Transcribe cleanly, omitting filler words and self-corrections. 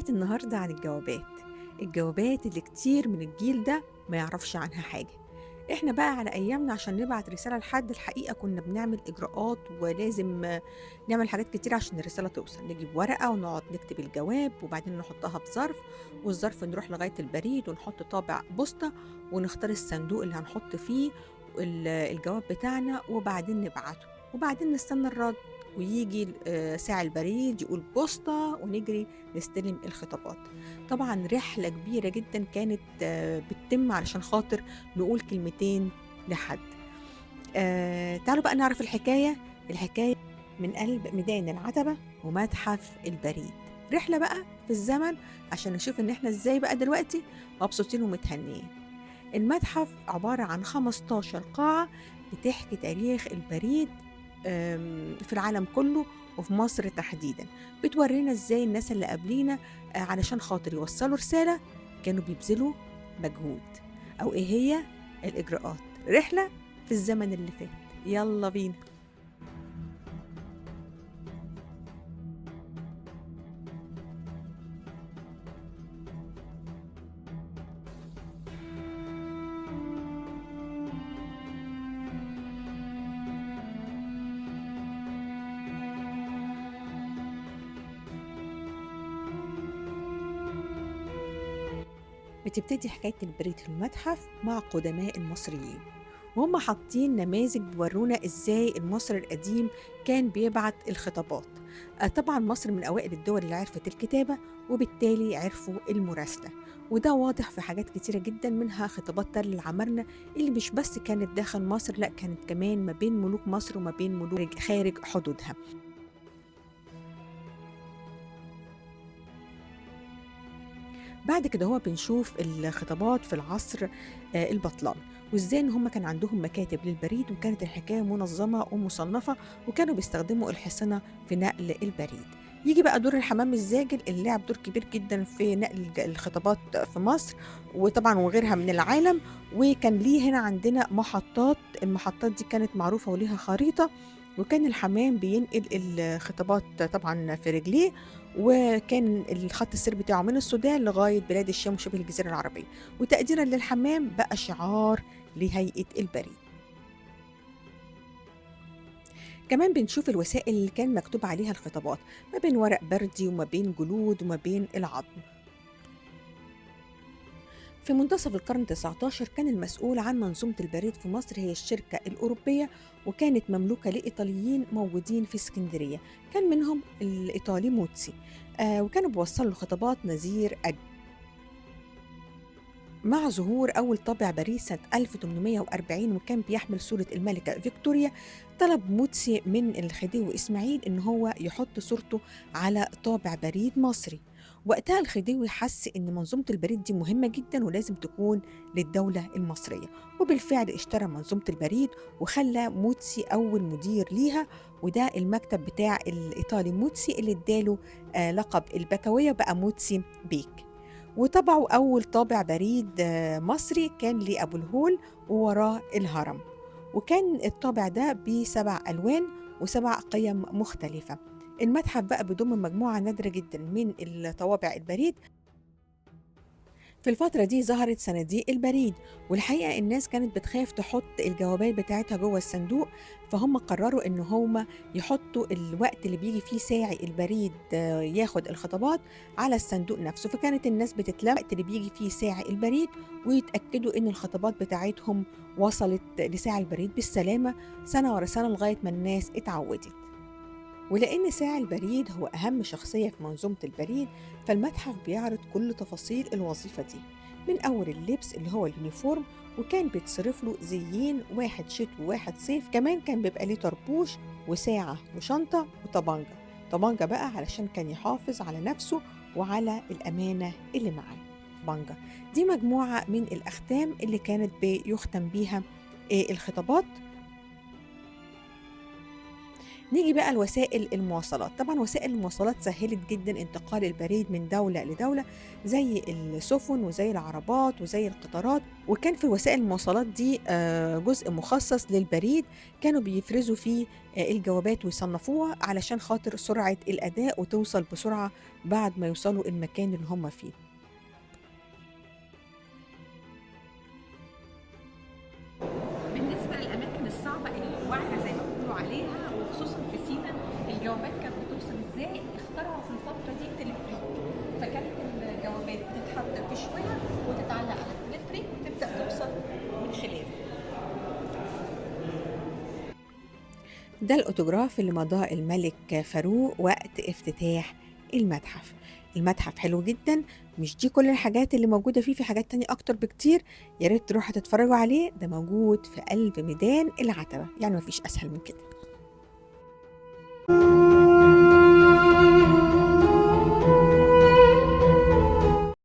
حكاية النهاردة عن الجوابات اللي كتير من الجيل ده ما يعرفش عنها حاجة. احنا بقى على ايامنا عشان نبعت رسالة لحد الحقيقة كنا بنعمل اجراءات ولازم نعمل حاجات كتير عشان الرسالة توصل، نجيب ورقة ونقعد نكتب الجواب وبعدين نحطها في ظرف، والظرف نروح لغاية البريد ونحط طابع بوسطة ونختار الصندوق اللي هنحط فيه الجواب بتاعنا وبعدين نبعته، وبعدين نستنى الرد ويجي ساعي البريد يقول بوسطة ونجري نستلم الخطابات. طبعا رحلة كبيرة جدا كانت بتتم علشان خاطر نقول كلمتين لحد. تعالوا بقى نعرف الحكاية من قلب ميدان العتبة ومتحف البريد. رحلة بقى في الزمن عشان نشوف ان احنا ازاي بقى دلوقتي مبسوطين ومتهنيين. المتحف عبارة عن 15 قاعة بتحكي تاريخ البريد في العالم كله وفي مصر تحديدا. بتورينا ازاي الناس اللي قبلينا علشان خاطر يوصلوا رسالة كانوا بيبذلوا مجهود، او ايه هي الاجراءات. رحلة في الزمن اللي فات، يلا بينا. بتبتدي حكاية البريد في المتحف مع قدماء المصريين، وهم حاطين نماذج بيورونا ازاي المصري القديم كان بيبعت الخطابات. طبعا مصر من اوائل الدول اللي عرفت الكتابة وبالتالي عرفوا المراسلة، وده واضح في حاجات كتيرة جدا، منها خطابات تل العمارنة اللي مش بس كانت داخل مصر، لا كانت كمان ما بين ملوك مصر وما بين ملوك خارج حدودها. بعد كده هو بنشوف الخطابات في العصر البطلمي، وازاي ان هم كان عندهم مكاتب للبريد وكانت الحكايه منظمه ومصنفه، وكانوا بيستخدموا الحصنه في نقل البريد. يجي بقى دور الحمام الزاجل اللي لعب دور كبير جدا في نقل الخطابات في مصر وطبعا وغيرها من العالم. وكان ليه هنا عندنا محطات، المحطات دي كانت معروفه وليها خريطه، وكان الحمام بينقل الخطابات طبعا في رجليه، وكان الخط السير بتاعه من السودان لغاية بلاد الشام وشبه الجزيرة العربية. وتقديرا للحمام بقى شعار لهيئة البريد. كمان بنشوف الوسائل اللي كان مكتوب عليها الخطابات، ما بين ورق بردي وما بين جلود وما بين العظم. في منتصف القرن 19 كان المسؤول عن منظومة البريد في مصر هي الشركة الأوروبية، وكانت مملوكة لإيطاليين موجودين في اسكندرية، كان منهم الإيطالي موتسي. وكانوا بيوصلوا خطابات نذير. مع ظهور أول طابع بريد سنة 1840 وكان بيحمل صورة الملكة فيكتوريا، طلب موتسي من الخديوي إسماعيل إن هو يحط صورته على طابع بريد مصري. وقتها الخديوي حس إن منظومة البريد دي مهمة جدا ولازم تكون للدولة المصرية، وبالفعل اشترى منظومة البريد وخلى موتسي أول مدير ليها، وده المكتب بتاع الإيطالي موتسي اللي اداله لقب البكوية بقى موتسي بيك. وطبعوا أول طابع بريد مصري كان لأبو الهول ووراه الهرم، وكان الطابع ده بسبع ألوان وسبع قيم مختلفة. المتحف بقى بيضم مجموعة نادرة جدا من الطوابع البريد. في الفترة دي ظهرت صناديق البريد، والحقيقة الناس كانت بتخاف تحط الجوابات بتاعتها جوه الصندوق، فهم قرروا إن هم يحطوا الوقت اللي بيجي فيه ساعي البريد ياخد الخطابات على الصندوق نفسه، فكانت الناس بتتلم الوقت اللي بيجي فيه ساعي البريد ويتأكدوا إن الخطابات بتاعتهم وصلت لساعي البريد بالسلامة سنة ورا سنة لغاية ما الناس اتعودت. ولأن ساعي البريد هو أهم شخصية في منظومة البريد، فالمتحف بيعرض كل تفاصيل الوظيفة دي، من أول اللبس اللي هو اليونيفورم، وكان بيتصرف له زيين، واحد شتوي وواحد صيف، كمان كان بيبقى ليه طربوش وساعة وشنطة وطبانجة. طبانجة بقى علشان كان يحافظ على نفسه وعلى الأمانة اللي معاه. طبانجة دي مجموعة من الأختام اللي كانت بيختم بيها الخطابات. نيجي بقى لوسائل المواصلات، طبعًا وسائل المواصلات سهّلت جدًا انتقال البريد من دولة لدولة، زي السفن وزي العربات وزي القطارات، وكان في وسائل المواصلات دي جزء مخصص للبريد، كانوا بيفرزوا فيه الجوابات ويصنّفوها علشان خاطر سرعة الأداء وتوصل بسرعة بعد ما يوصلوا المكان اللي هم فيه. بالنسبة للأماكن الصعبة الواعرة زي ما بيقولوا عليها وخصوصًا في سينا، الجوابات كانت بتوصل إزاي؟ اخترعوا في الفترة دي التلفريك، فكانت الجوابات بتتحط في شوية وتتعلق على التلفريك وتبدأ توصل من خلاله. ده الأوتوجراف اللي مضاه الملك فاروق وقت افتتاح المتحف. المتحف حلو جدا، مش دي كل الحاجات اللي موجودة فيه، في حاجات تانية أكتر بكتير. يا ريت تروحوا تتفرجوا عليه، ده موجود في قلب ميدان العتبة، يعني مفيش أسهل من كده.